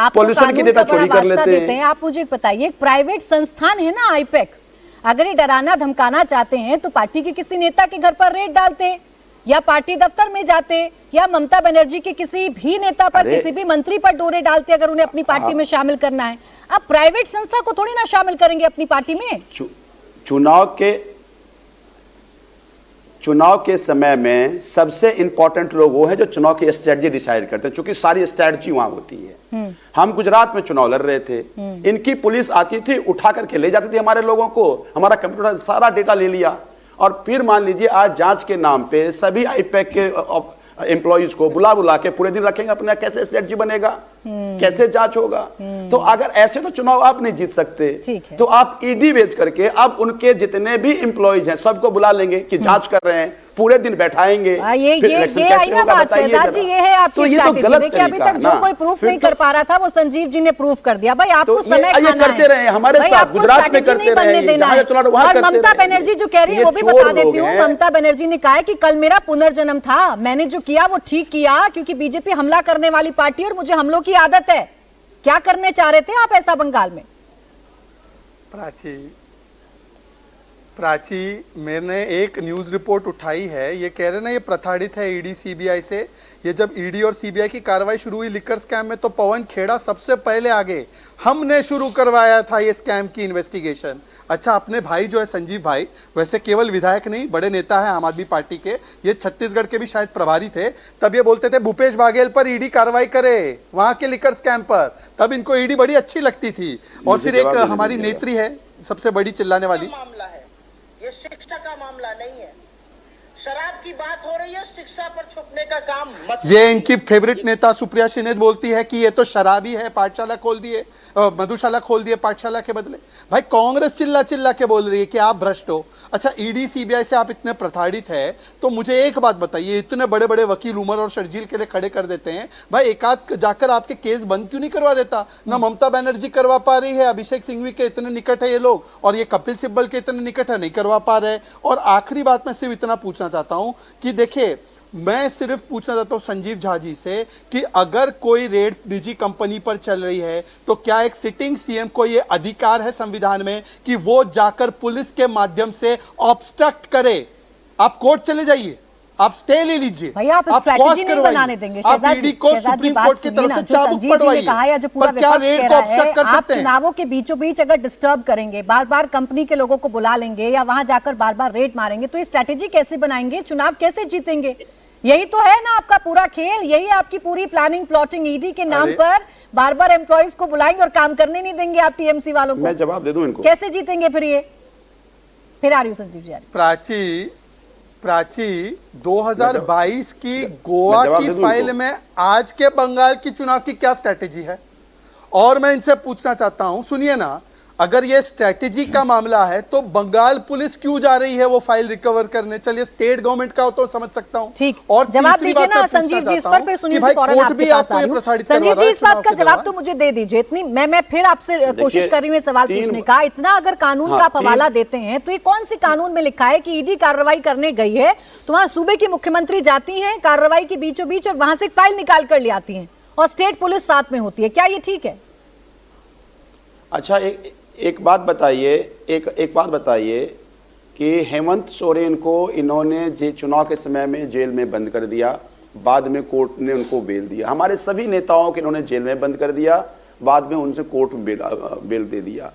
आप पॉल्यूशन की डेटा चोरी कर लेते हैं। आप मुझे बताइए, एक प्राइवेट संस्थान है ना आईपैक, अगर ये डराना धमकाना चाहते हैं तो पार्टी के किसी नेता के घर पर रेड डालते, या पार्टी दफ्तर में जाते, या ममता बनर्जी के किसी भी नेता पर, किसी भी मंत्री पर डोरे डालते अगर उन्हें अपनी पार्टी में शामिल करना है। आप प्राइवेट संस्था को थोड़ी ना शामिल करेंगे अपनी पार्टी में। चुनाव के समय में सबसे इंपॉर्टेंट लोग वो हैं जो चुनाव की स्ट्रेटजी डिसाइड करते हैं, क्योंकि सारी स्ट्रेटजी वहां होती है। हम गुजरात में चुनाव लड़ रहे थे, इनकी पुलिस आती थी, उठा करके ले जाती थी हमारे लोगों को, हमारा कंप्यूटर सारा डेटा ले लिया, और फिर मान लीजिए आज जांच के नाम पे सभी आईपैक के एम्प्लॉइज को बुला के पूरे दिन रखेंगे अपना, कैसे स्ट्रेटजी बनेगा, कैसे जांच होगा। तो अगर ऐसे तो चुनाव आप नहीं जीत सकते, तो आप ईडी भेज करके अब उनके जितने भी एम्प्लॉइज हैं सबको बुला लेंगे कि जांच कर रहे हैं, पूरे दिन बैठाएंगे, फिर इलेक्शन कैसे होगा बताइए। ये है आपकी स्ट्रैटेजी। देखिए अभी तक जो कोई प्रूफ नहीं कर पा रहा था वो संजीव जी ने प्रूफ कर दिया। भाई आपको समय खाना है, करते रहे हमारे साथ, गुजरात में करते रहे। और ममता बनर्जी जो कह रही है वो भी बता देती हूँ, ममता बनर्जी ने कहा है कि कल मेरा पुनर्जन्म था, मैंने जो किया वो ठीक किया, क्योंकि बीजेपी हमला करने वाली पार्टी और मुझे हमलों की आदत है। क्या करने चाह रहे थे आप ऐसा बंगाल में? प्राची, मैंने एक न्यूज रिपोर्ट उठाई है, ये कह रहे ना ये प्रताड़ित है ईडी सीबीआई से। ये जब ईडी और सीबीआई की कार्रवाई शुरू हुई लिकर स्कैम में, तो पवन खेड़ा सबसे पहले आगे, हमने शुरू करवाया था ये स्कैम की इन्वेस्टिगेशन। अच्छा, अपने भाई जो है संजीव भाई, वैसे केवल विधायक नहीं, बड़े नेता है आम आदमी पार्टी के, ये छत्तीसगढ़ के भी शायद प्रभारी थे, तब ये बोलते थे भूपेश बाघेल पर ईडी कार्रवाई करे, वहां के लिकर स्कैम पर, तब इनको ईडी बड़ी अच्छी लगती थी। और फिर एक हमारी नेत्री है सबसे बड़ी चिल्लाने वाली, मामला है ये, शिक्षा का मामला नहीं है। शराब की बात हो रही है, शिक्षा पर छुपने का काम मत। ये इनकी फेवरेट नेता सुप्रिया शिनेद बोलती है कि ये तो शराबी है, पाठशाला खोल दिए, मधुशाला खोल दिए पाठशाला के बदले। भाई कांग्रेस चिल्ला चिल्ला के बोल रही है कि आप भ्रष्ट हो। अच्छा, ईडी सीबीआई से आप इतने प्रताड़ित है तो मुझे एक बात बताइए, इतने बड़े बड़े वकील उमर और शर्जील के लिए खड़े कर देते हैं, भाई एक आध जाकर आपके केस बंद क्यों नहीं करवा देता? ना ममता बनर्जी करवा पा रही है, अभिषेक सिंघवी के इतने निकट है ये लोग, और ये कपिल सिब्बल के इतने निकट है, नहीं करवा पा रहे। और आखिरी बात मैं सिर्फ इतना पूछना चाहता हूं कि देखिए, मैं सिर्फ पूछना चाहता हूं संजीव झा जी से कि अगर कोई रेड निजी कंपनी पर चल रही है तो क्या एक सिटिंग सीएम को यह अधिकार है संविधान में कि वो जाकर पुलिस के माध्यम से ऑब्स्ट्रक्ट करे? आप कोर्ट चले जाइए, आप स्टे ले लीजिए, भैया आप स्ट्रैटेजी नहीं बनाने देंगे। आप ईडी को सुप्रीम कोर्ट की तरफ से चाबुक पड़वाइए, पर क्या रेड को ऑब्स्ट्रक्ट कर सकते हैं? आप चुनावों के बीचों बीच अगर डिस्टर्ब करेंगे, बार बार कंपनी के लोगों को बुला लेंगे या वहां जाकर बार बार रेड मारेंगे, तो ये स्ट्रैटेजी कैसे बनाएंगे? चुनाव कैसे जीतेंगे? यही तो है ना आपका पूरा खेल, यही आपकी पूरी प्लानिंग प्लॉटिंग। ईडी के नाम पर बार बार एम्प्लॉइज को बुलाएंगे और काम करने नहीं देंगे आप टीएमसी वालों को। मैं जवाब दे दूं इनको, कैसे जीतेंगे फिर ये? फिर आ रही हूं संजीव जी। प्राची 2022 की गोवा की फाइल में आज के बंगाल की चुनाव की क्या स्ट्रैटेजी है? और मैं इनसे पूछना चाहता हूं, सुनिए ना, अगर ये स्ट्रैटेजी का मामला है तो बंगाल पुलिस क्यों जा रही है वो फाइल रिकवर करने? चलिए स्टेट गवर्नमेंट का हो तो समझ सकता हूं। ठीक, और जवाब दीजिए ना संजीव जी इस पर, फिर सुनील जी फौरन आपके पास आ रही हूं। संजीव जी इस बात का जवाब तो मुझे दे दीजिए। इतनी मैं फिर आपसे कोशिश कर रही हूँ सवाल पूछने का। इतना अगर कानून का आप हवाला देते हैं तो ये कौन सी कानून में लिखा है कि ईडी कार्रवाई करने गई है तो वहां सूबे की मुख्यमंत्री जाती है कार्रवाई के बीचों बीच और वहां से एक फाइल निकाल कर ले आती है और स्टेट पुलिस साथ में होती है? क्या ये ठीक है? अच्छा, एक बात बताइए, एक बात बताइए कि हेमंत सोरेन को इन्होंने चुनाव के समय में जेल में बंद कर दिया, बाद में कोर्ट ने उनको बेल दिया। हमारे सभी नेताओं को इन्होंने जेल में बंद कर दिया, बाद में उनसे कोर्ट बेल दे दिया।